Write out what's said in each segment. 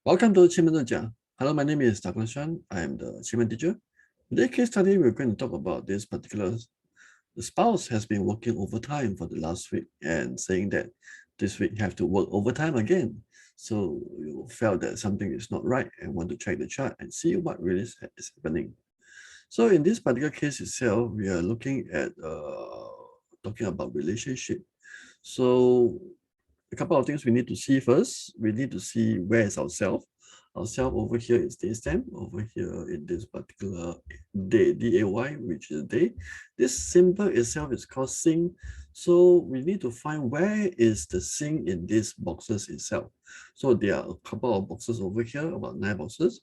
Welcome to Qi Men Dun Jia. Hello, my name is Dr. Shan. I am the Qimen teacher. In this case study, we're going to talk about this particular. The spouse has been working overtime for the last week and saying that this week have to work overtime again. So you felt that something is not right and want to check the chart and see what really is happening. So in this particular case itself, we are looking at talking about relationship. So a couple of things we need to see first. We need to see where is ourself. Ourself over here is day stamp, over here in this particular day, day, which is day. This symbol itself is called sing. So we need to find where is the sing in these boxes itself. So there are a couple of boxes over here, about 9 boxes,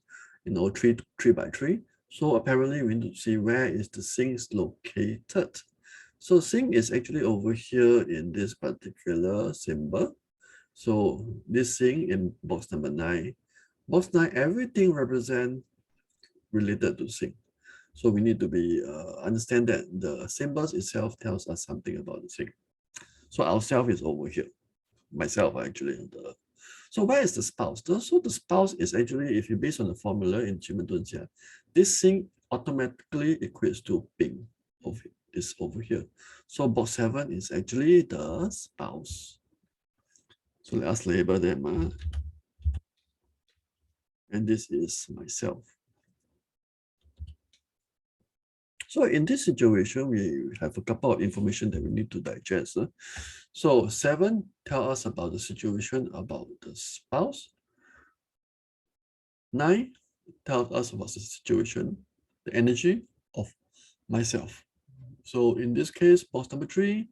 three by three. So apparently we need to see where is the sing located. So sing is actually over here in this particular symbol. So this thing in box number 9. Box 9, everything represent related to sing. So we need to be understand that the symbols itself tells us something about the thing. So ourself is over here. Myself actually. So where is the spouse? So the spouse is actually, if you base on the formula in Qi Men Dun Jia, this thing automatically equates to Bing over here. So box 7 is actually the spouse. So let us label them. And this is myself. So in this situation, we have a couple of information that we need to digest. So 7 tell us about the situation about the spouse. 9 tells us about the situation, the energy of myself. So in this case, box number 3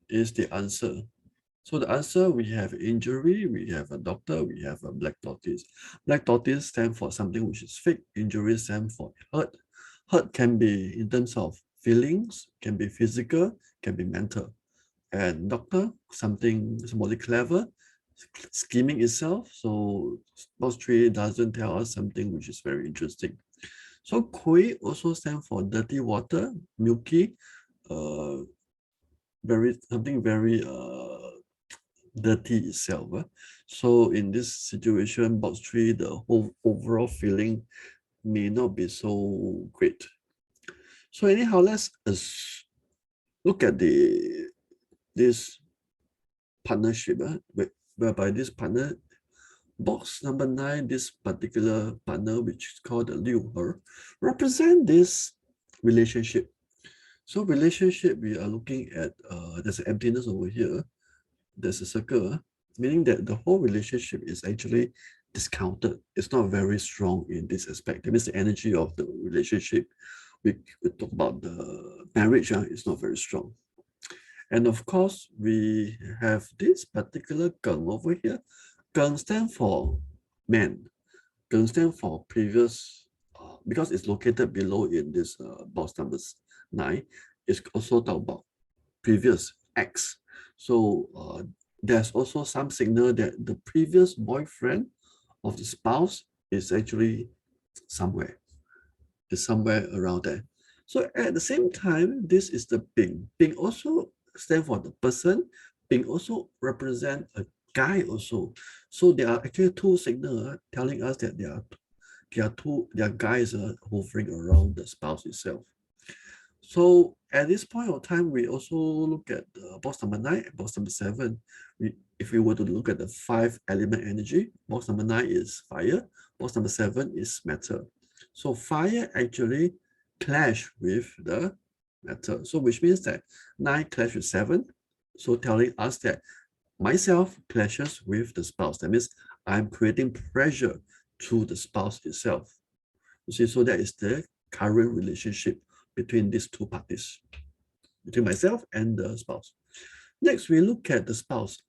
is the answer. So the answer, we have injury, we have a doctor, we have a black tortoise. Black tortoise stands for something which is fake. Injury stands for hurt. Hurt can be in terms of feelings, can be physical, can be mental. And doctor, somebody clever, scheming itself. So box 3 doesn't tell us something which is very interesting. So Gui also stands for dirty water, milky, something very dirty itself. So in this situation, box 3, the whole overall feeling may not be so great. So anyhow, let's look at this partnership, whereby this partner, box number 9, this particular partner, which is called the Liu Her, represent this relationship. So relationship, we are looking at, there's an emptiness over here. There's a circle, meaning that the whole relationship is actually discounted. It's not very strong in this aspect. That means the energy of the relationship, we talk about the marriage, is not very strong. And of course, we have this particular Geng over here. Geng stands for man. Geng stands for previous, because it's located below in this box number 9. It's also talk about previous X. So there's also some signal that the previous boyfriend of the spouse is actually somewhere. It's somewhere around there. So at the same time, this is the Bing. Bing also stands for the person. Bing also represent a guy also. So there are actually 2 signals telling us that there are guys hovering around the spouse itself. So at this point of time, we also look at box number 9 and box number 7. If we were to look at the 5 element energy, box number 9 is fire, box number 7 is metal. So fire actually clash with the metal. So which means that 9 clash with 7. So telling us that myself clashes with the spouse. That means I'm creating pressure to the spouse itself. You see, so that is the current relationship between these 2 parties, between myself and the spouse. Next, we look at the spouse.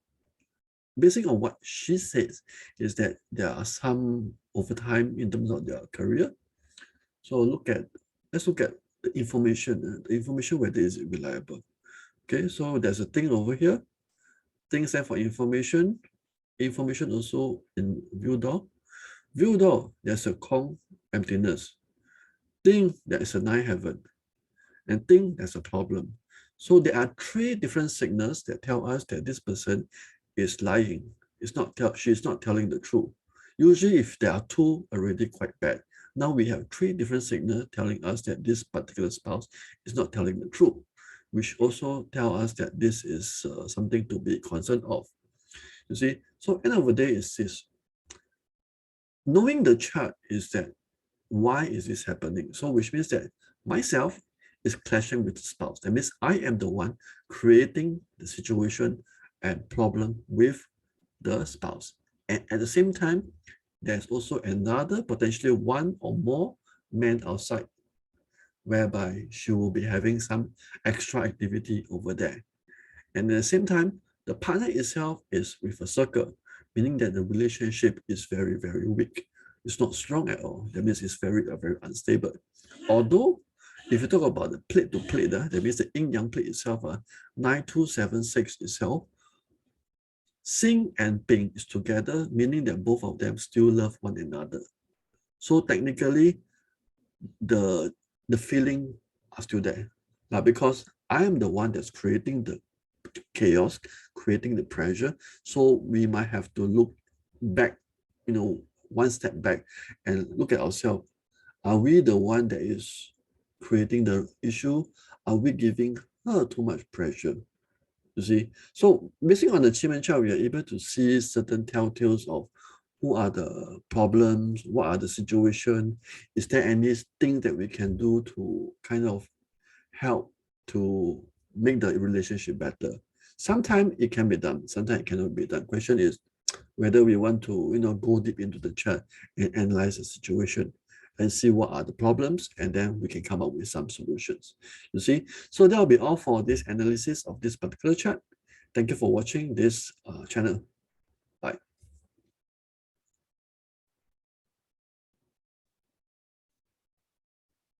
Basing on what she says, is that there are some overtime in terms of their career. So let's look at the information. The information, whether is it reliable. Okay, so there's a thing over here. Thing stand for information. Information also in view door. View door, there's a Kong, emptiness. Thing, there is a 9 heaven. And think there's a problem. So there are 3 different signals that tell us that this person is lying. She's not telling the truth. Usually if there are two, already quite bad. Now we have three different signals telling us that this particular spouse is not telling the truth, which also tell us that this is something to be concerned of. You see, so end of the day is this. Knowing the chart is that why is this happening? So which means that myself is clashing with the spouse. That means I am the one creating the situation and problem with the spouse. And at the same time, there's also another, potentially one or more men outside, whereby she will be having some extra activity over there. And at the same time, the partner itself is with a circle, meaning that the relationship is very, very weak. It's not strong at all. That means it's very, very unstable. Although, if you talk about the plate to plate, that means the yin-yang plate itself, 9276 itself, Xing and Ping is together, meaning that both of them still love one another. So technically, the feeling are still there. Now, because I am the one that's creating the chaos, creating the pressure. So we might have to look back, one step back and look at ourselves. Are we the one that is creating the issue? Are we giving her too much pressure? You see, so basing on the Qimen chart, we are able to see certain telltales of who are the problems, what are the situation, is there anything that we can do to kind of help to make the relationship better. Sometimes it can be done, sometimes it cannot be done. Question is whether we want to go deep into the chart and analyze the situation and see what are the problems, and then we can come up with some solutions. You see, so that will be all for this analysis of this particular chart. Thank you for watching this channel.